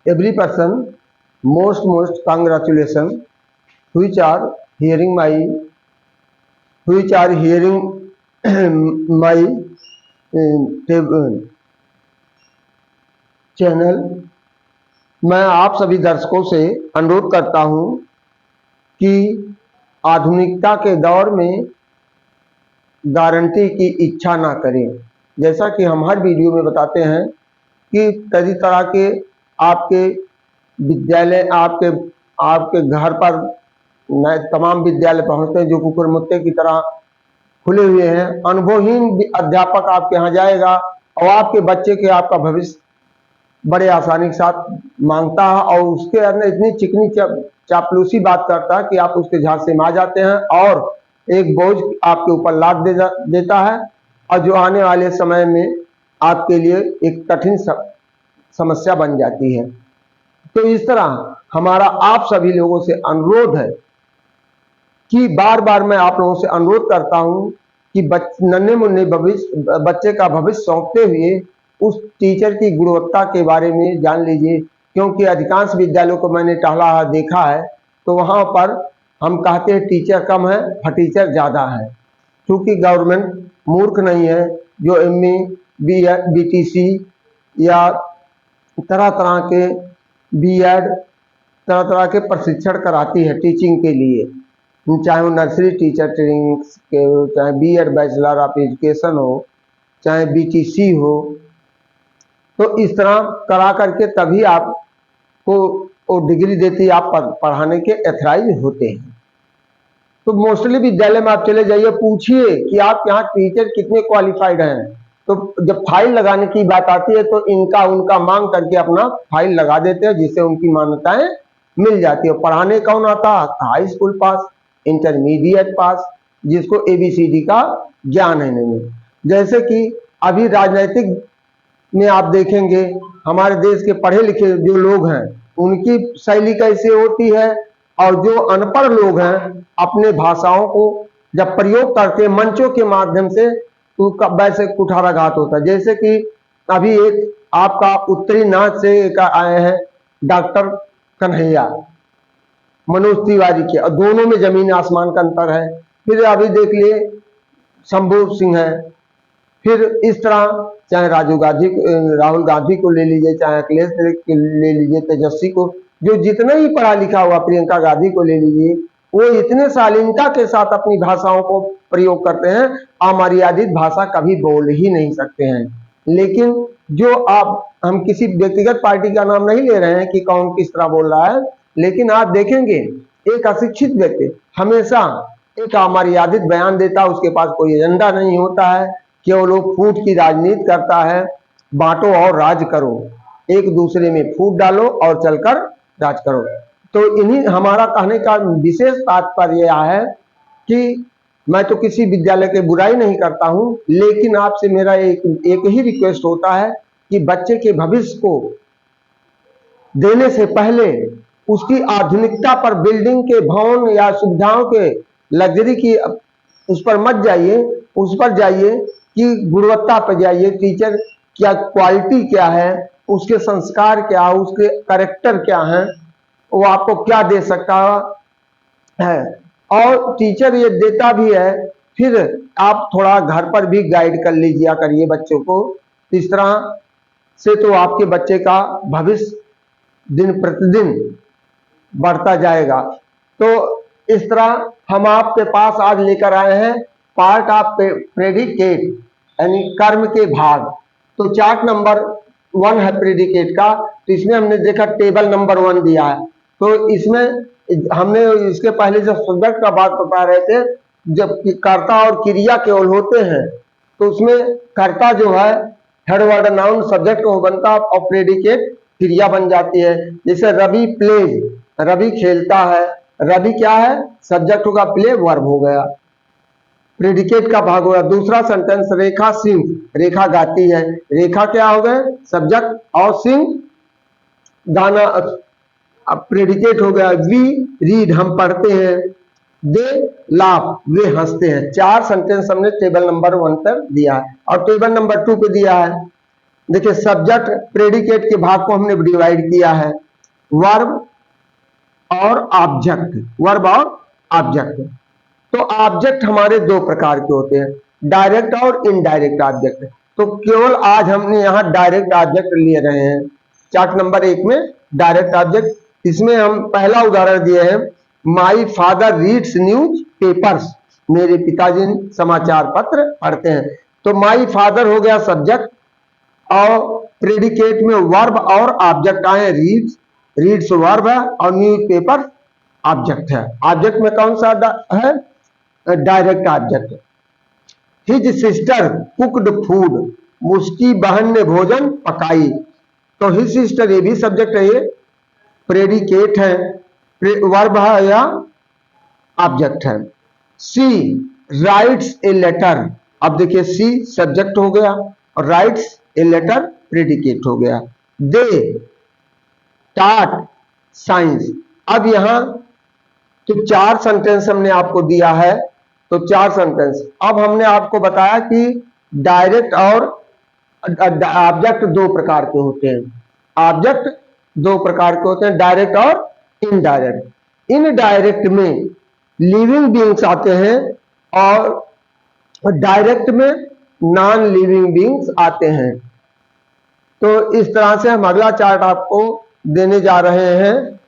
every person most congratulations which are hearing my my channel. मैं आप सभी दर्शकों से अनुरोध करता हूं कि आधुनिकता के दौर में गारंटी की इच्छा ना करें। जैसा कि हम हर वीडियो में बताते हैं कि कई तरह के आपके विद्यालय आपके घर पर नए तमाम विद्यालय पहुंचते हैं जो कुकुर मुत्ते की तरह खुले हुए हैं। अनुभवहीन अध्यापक आपके यहाँ जाएगा और आपके बच्चे के आपका भविष्य बड़े आसानी के साथ मांगता है और उसके अंदर इतनी चिकनी चापलूसी बात करता है कि आप उसके झांसे में आ जाते हैं और एक बोझ आपके ऊपर लाद देता है और जो आने वाले समय में आपके लिए एक कठिन समस्या बन जाती है। तो इस तरह हमारा आप सभी लोगों से अनुरोध है कि बार बार मैं आप लोगों से अनुरोध करता हूं कि नन्हे मुन्ने बच्चे का भविष्य सौंपते हुए उस टीचर की गुणवत्ता के बारे में जान लीजिए, क्योंकि अधिकांश विद्यालयों को मैंने टहला है, देखा है, तो वहां पर हम कहते हैं टीचर कम है, फटीचर ज्यादा है। क्योंकि गवर्नमेंट मूर्ख नहीं है जो एमए, बीटीसी या तरह तरह के बीएड, तरह तरह के प्रशिक्षण कराती है टीचिंग के लिए, चाहे वो नर्सरी टीचर ट्रेनिंग के हो, चाहे बीएड बैचलर ऑफ एजुकेशन हो, चाहे बीटीसी हो। तो इस तरह करा करके तभी आपको वो डिग्री देती, आप पढ़ाने के एथराइज होते हैं। तो मोस्टली विद्यालय में आप चले जाइए, पूछिए कि आप यहाँ टीचर कितने क्वालिफाइड हैं, तो जब फाइल लगाने की बात आती है तो इनका उनका मांग करके अपना फाइल लगा देते हैं, जिससे उनकी मान्यताएं मिल जाती है। पढ़ाने कौन आता है? हाई स्कूल पास, इंटरमीडिएट पास, जिसको एबीसीडी का ज्ञान है नहीं। जैसे कि अभी राजनीतिक में आप देखेंगे हमारे देश के पढ़े लिखे जो लोग हैं उनकी शैली कैसे होती है, और जो अनपढ़ लोग हैं अपने भाषाओं को जब प्रयोग करते हैं मंचों के माध्यम से तो वैसे कुठाराघात होता है। जैसे कि अभी एक आपका उत्तरी नाथ से एक आए हैं डॉक्टर कन्हैया, मनोज तिवारी के, और दोनों में जमीन आसमान का अंतर है। फिर अभी देख लिए शंभू सिंह है, फिर इस तरह चाहे राहुल गांधी को ले लीजिए, चाहे अखिलेश ले लीजिए, तेजस्वी को, जो जितना ही पढ़ा लिखा हुआ, प्रियंका गांधी को ले लीजिए, वो इतने शालीनता के साथ अपनी भाषाओं को प्रयोग करते हैं, अमर्यादित भाषा कभी बोल ही नहीं सकते हैं। लेकिन जो हम किसी व्यक्तिगत पार्टी का नाम नहीं ले रहे हैं कि कौन किस तरह बोल रहा है, लेकिन आप देखेंगे एक अशिक्षित व्यक्ति हमेशा एक अमर्यादित बयान देता है, उसके पास कोई एजेंडा नहीं होता है, केवल लोग फूट की राजनीति करता है, बांटो और राज करो, एक दूसरे में फूट डालो और चलकर राज करो। तो इन्हीं हमारा कहने का विशेष तात्पर्य यह है कि मैं तो किसी विद्यालय की बुराई नहीं करता हूं, लेकिन आपसे मेरा एक ही रिक्वेस्ट होता है कि बच्चे के भविष्य को देने से पहले उसकी आधुनिकता पर, बिल्डिंग के भवन या सुविधाओं के लग्जरी की उस पर मत जाइए, उस पर जाइए कि गुणवत्ता पर जाइए। टीचर क्या क्वालिटी क्या है, उसके संस्कार क्या है, उसके कैरेक्टर क्या है, वो आपको क्या दे सकता है, और टीचर ये देता भी है। फिर आप थोड़ा घर पर भी गाइड कर लीजिए करिए बच्चों को, इस तरह से तो आपके बच्चे का भविष्य दिन प्रतिदिन बढ़ता जाएगा। तो इस तरह हम आपके पास आज लेकर आए हैं पार्ट ऑफ प्रेडिकेट, यानी कर्म के भाग। तो चार्ट नंबर 1 है प्रेडिकेट का, तो इसमें हमने देखा टेबल नंबर 1 दिया है। तो इसमें हमने इसके पहले जो सब्जेक्ट का बात बता रहे थे, जब कर्ता और क्रिया केवल होते हैं, तो उसमें कर्ता जो है थर्ड वर्ड नाउन सब्जेक्ट को बनता है और प्रेडिकेट क्रिया बन जाती है। जैसे रवि प्लेज, रवि खेलता है, रवि क्या है? सब्जेक्ट होगा, प्ले वर्ब हो गया, प्रेडिकेट का भाग होगा। दूसरा सेंटेंस रेखा सिंह, रेखा गाती है, रेखा क्या हो गए? सब्जेक्ट, और सिंह गाना, अब प्रेडिकेट हो गया। वी रीड, हम पढ़ते हैं, दे लाफ, वे हंसते हैं। 4 सेंटेंस हमने टेबल नंबर 1 पर दिया है, और टेबल नंबर 2 पे दिया है देखिए सब्जेक्ट प्रेडिकेट के भाग को हमने डिवाइड किया है, वर्ब और ऑब्जेक्ट, वर्ब और ऑब्जेक्ट। तो ऑब्जेक्ट हमारे दो प्रकार के होते हैं, डायरेक्ट और इनडायरेक्ट ऑब्जेक्ट। तो केवल आज हमने यहाँ डायरेक्ट ऑब्जेक्ट लिए रहे हैं। चार्ट नंबर 1 में डायरेक्ट ऑब्जेक्ट, इसमें हम पहला उदाहरण दिए हैं, my father reads news papers, मेरे पिताजी समाचार पत्र पढ़ते हैं। तो माई फादर हो गया सब्जेक्ट और प्रेडिकेट में वर्ब और ऑब्जेक्ट आए, रीड्स, रीड्स वर्ब है और न्यूज पेपर ऑब्जेक्ट है। ऑब्जेक्ट में कौन सा है, direct object. His sister cooked food, उसकी बहन ने भोजन पकाई। तो हिज सिस्टर ये भी सब्जेक्ट है, ये प्रेडिकेट है, वर्ब है या ऑब्जेक्ट है। सी राइट्स ए लेटर, अब देखिए सी सब्जेक्ट हो गया और राइट्स ए लेटर प्रेडिकेट हो गया। दे टाट साइंस, अब यहां तो 4 सेंटेंस हमने आपको दिया है, तो 4 सेंटेंस। अब हमने आपको बताया कि डायरेक्ट और ऑब्जेक्ट दो प्रकार के होते हैं, ऑब्जेक्ट दो प्रकार के होते हैं, डायरेक्ट और इनडायरेक्ट। इनडायरेक्ट में लिविंग बीइंग्स आते हैं और डायरेक्ट में नॉन लिविंग बीइंग्स आते हैं। तो इस तरह से हम अगला चार्ट आपको देने जा रहे हैं।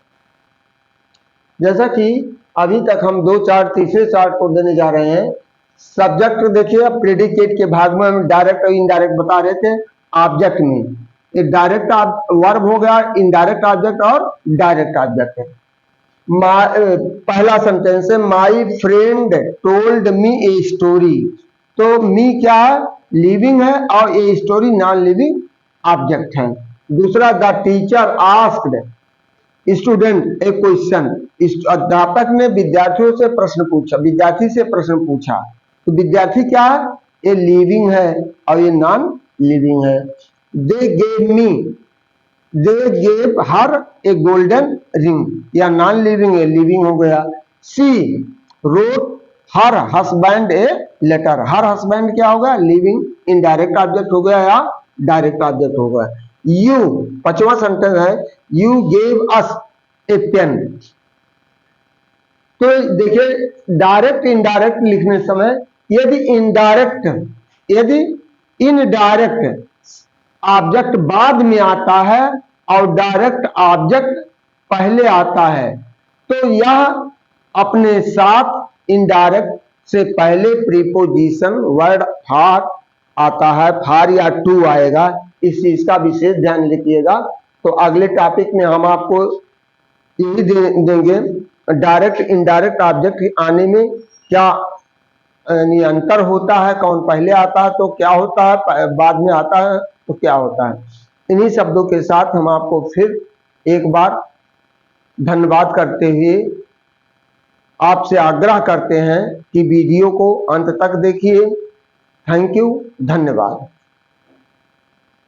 जैसा कि अभी तक हम 2 चार्ट, तीसरे चार्ट को देने जा रहे हैं। सब्जेक्ट देखिए, प्रेडिकेट के भाग में हम डायरेक्ट और इनडायरेक्ट बता रहे थे, ऑब्जेक्ट में ये डायरेक्ट वर्ब हो गया, इनडायरेक्ट ऑब्जेक्ट और डायरेक्ट ऑब्जेक्ट है। पहला सेंटेंस है, my friend told me a story. तो मी क्या है, लिविंग है और a story non living object है। दूसरा, the teacher asked student A question, अध्यापक ने विद्यार्थियों से प्रश्न पूछा, विद्यार्थी से प्रश्न पूछा। तो विद्यार्थी क्या है, ये लिविंग है और ये नॉन लिविंग है। They gave me, they gave her a golden ring, या नॉन लिविंग है, लिविंग हो गया। She wrote her husband a letter, her husband क्या होगा, लिविंग, इनडायरेक्ट ऑब्जेक्ट हो गया या डायरेक्ट ऑब्जेक्ट हो गया। यू, 5वां सेंटेंस है, you gave us a pen. तो देखिए डायरेक्ट इनडायरेक्ट लिखने समय यदि इनडायरेक्ट ऑब्जेक्ट बाद में आता है और डायरेक्ट ऑब्जेक्ट पहले आता है, तो यह अपने साथ इनडायरेक्ट से पहले प्रीपोजिशन वर्ड फॉर आता है, फॉर या टू आएगा। इस चीज का विशेष ध्यान रखिएगा। तो अगले टॉपिक में हम आपको यही देंगे, डायरेक्ट इनडायरेक्ट ऑब्जेक्ट आने में क्या यानी अंतर होता है, कौन पहले आता है तो क्या होता है, बाद में आता है तो क्या होता है। इन्हीं शब्दों के साथ हम आपको फिर एक बार धन्यवाद करते हुए आपसे आग्रह करते हैं कि वीडियो को अंत तक देखिए। थैंक यू, धन्यवाद।